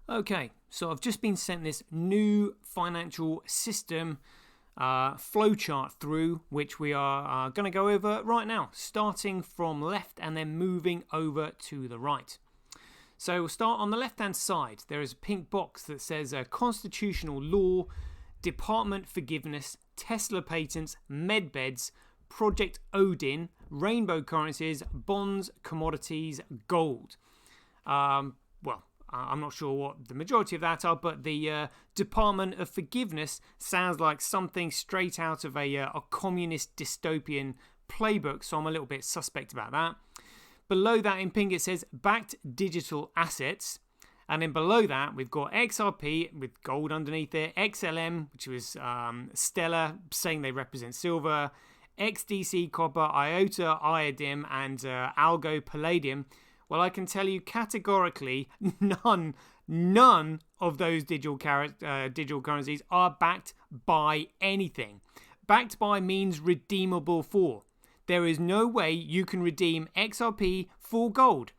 Okay, so I've just been sent this new financial system flowchart through, which we are going to go over right now, starting from left and then moving over to the right. So we'll start on the left-hand side. There is a pink box that says constitutional law, department forgiveness, Tesla patents, medbeds, Project Odin, rainbow currencies, bonds, commodities, gold. I'm not sure what the majority of that are, but the Department of Forgiveness sounds like something straight out of a communist dystopian playbook, so I'm a little bit suspect about that. Below that in pink it says backed digital assets, and then below that we've got XRP with gold underneath it, XLM, which was Stellar saying they represent silver, XDC copper, IOTA, IODIM, and Algo Palladium. Well, I can tell you categorically, none of those digital currencies are backed by anything. Backed by means redeemable for. There is no way you can redeem XRP for gold.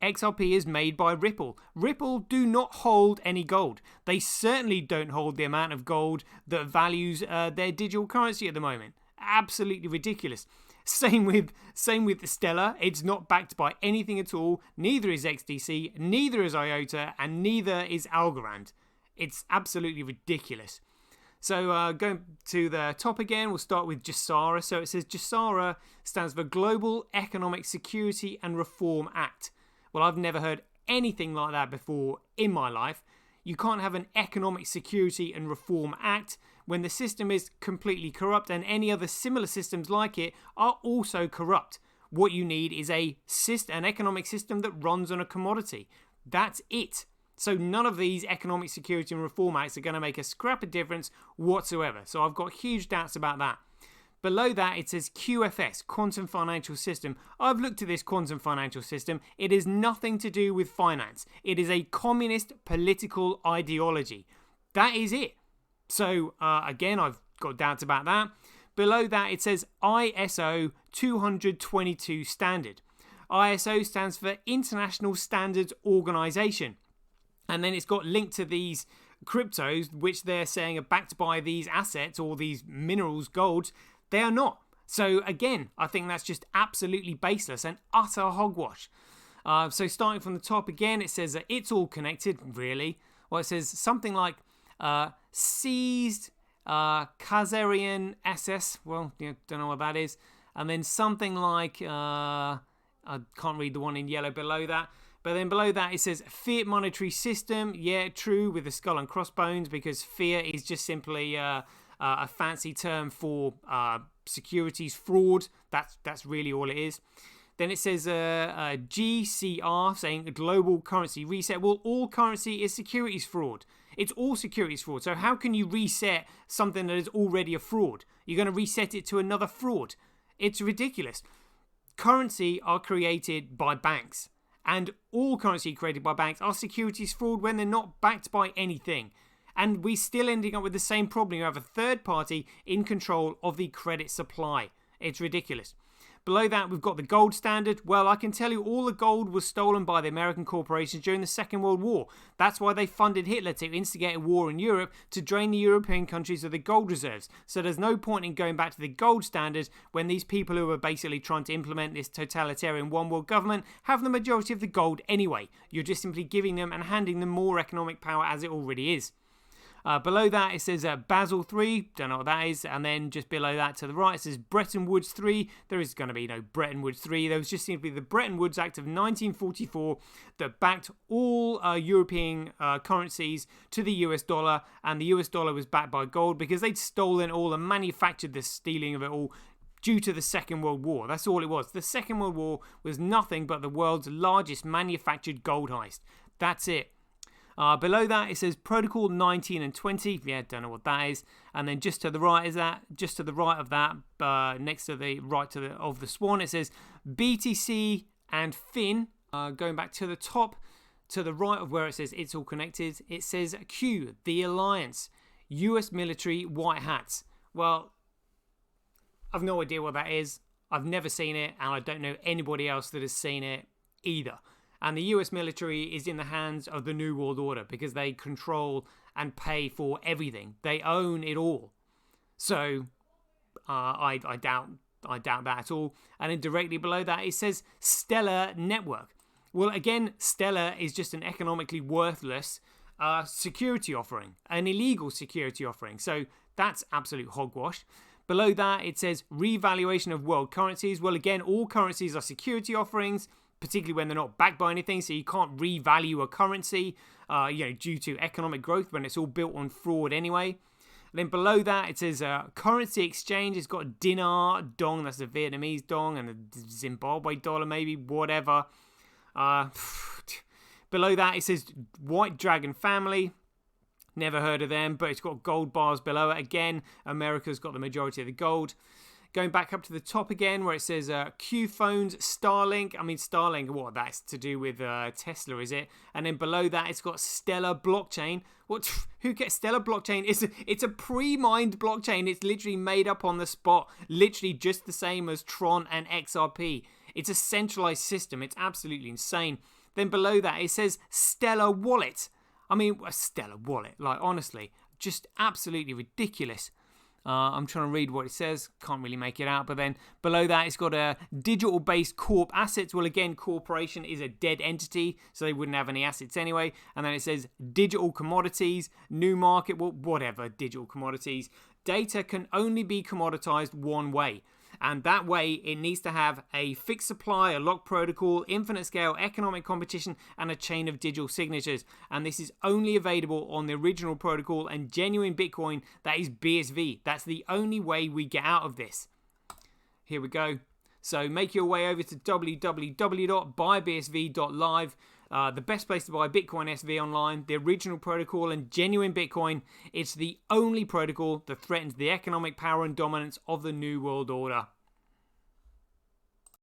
XRP is made by Ripple. Ripple do not hold any gold. They certainly don't hold the amount of gold that values their digital currency at the moment. Absolutely ridiculous. Same with Stellar. It's not backed by anything at all. Neither is XDC, neither is IOTA, and neither is Algorand. It's absolutely ridiculous. So going to the top again, we'll start with GESARA. So it says GESARA stands for Global Economic Security and Reform Act. Well, I've never heard anything like that before in my life. You can't have an Economic Security and Reform Act when the system is completely corrupt and any other similar systems like it are also corrupt. What you need is an economic system that runs on a commodity. That's it. So none of these Economic Security and Reform Acts are going to make a scrap of difference whatsoever. So I've got huge doubts about that. Below that, it says QFS, Quantum Financial System. I've looked at this quantum financial system. It is nothing to do with finance. It is a communist political ideology. That is it. So, again, I've got doubts about that. Below that, it says ISO 222 standard. ISO stands for International Standards Organization. And then it's got linked to these cryptos, which they're saying are backed by these assets or these minerals, golds. They are not. So, again, I think that's just absolutely baseless and utter hogwash. So, starting from the top again, it says that it's all connected, really. Well, it says something like seized Khazarian SS. Well, don't know what that is. And then something like, I can't read the one in yellow below that. But then below that it says fiat monetary system. Yeah, true, with the skull and crossbones, because fiat is just simply a fancy term for securities fraud. That's really all it is. Then it says GCR, saying a global currency reset. Well, all currency is securities fraud. It's all securities fraud. So how can you reset something that is already a fraud? You're going to reset it to another fraud. It's ridiculous. Currency are created by banks. And all currency created by banks are securities fraud when they're not backed by anything. And we're still ending up with the same problem. You have a third party in control of the credit supply. It's ridiculous. Below that, we've got the gold standard. Well, I can tell you all the gold was stolen by the American corporations during the Second World War. That's why they funded Hitler, to instigate a war in Europe to drain the European countries of the gold reserves. So there's no point in going back to the gold standard when these people who are basically trying to implement this totalitarian one world government have the majority of the gold anyway. You're just simply giving them and handing them more economic power as it already is. Below that, it says Basel III. Don't know what that is. And then just below that to the right, it says Bretton Woods III. There is going to be no Bretton Woods III. There was just simply the Bretton Woods Act of 1944 that backed all European currencies to the US dollar. And the US dollar was backed by gold because they'd stolen all and manufactured the stealing of it all due to the Second World War. That's all it was. The Second World War was nothing but the world's largest manufactured gold heist. That's it. Below that, it says Protocol 19 and 20. Yeah, don't know what that is. And then just to the right of that, next to the right of the swan, it says BTC and Fin. Going back to the top, to the right of where it says it's all connected, it says Q, the Alliance, US military white hats. Well, I've no idea what that is. I've never seen it, and I don't know anybody else that has seen it either. And the US military is in the hands of the New World Order because they control and pay for everything. They own it all. So I doubt that at all. And then directly below that, it says Stellar Network. Well, again, Stellar is just an economically worthless security offering, an illegal security offering. So that's absolute hogwash. Below that, it says revaluation of world currencies. Well, again, all currencies are security offerings, particularly when they're not backed by anything. So you can't revalue a currency, due to economic growth when it's all built on fraud anyway. And then below that, it says currency exchange. It's got dinar, dong, that's the Vietnamese dong, and the Zimbabwe dollar, maybe, whatever. Below that, it says White Dragon Family. Never heard of them, but it's got gold bars below it. Again, America's got the majority of the gold. Going back up to the top again, where it says Q Phones, Starlink. I mean, Starlink, what? That's to do with Tesla, is it? And then below that, it's got Stellar Blockchain. What? Who gets Stellar Blockchain? It's a pre-mined blockchain. It's literally made up on the spot. Literally just the same as Tron and XRP. It's a centralized system. It's absolutely insane. Then below that, it says Stellar Wallet. I mean, a Stellar Wallet. Like, honestly, just absolutely ridiculous. I'm trying to read what it says. Can't really make it out. But then below that, it's got a digital-based corp assets. Well, again, corporation is a dead entity, so they wouldn't have any assets anyway. And then it says digital commodities, new market, well, whatever, digital commodities. Data can only be commoditized one way. And that way, it needs to have a fixed supply, a lock protocol, infinite scale, economic competition, and a chain of digital signatures. And this is only available on the original protocol and genuine Bitcoin, that is BSV. That's the only way we get out of this. Here we go. So make your way over to www.buybsv.live. The best place to buy Bitcoin SV online, the original protocol and genuine Bitcoin. It's the only protocol that threatens the economic power and dominance of the New World Order.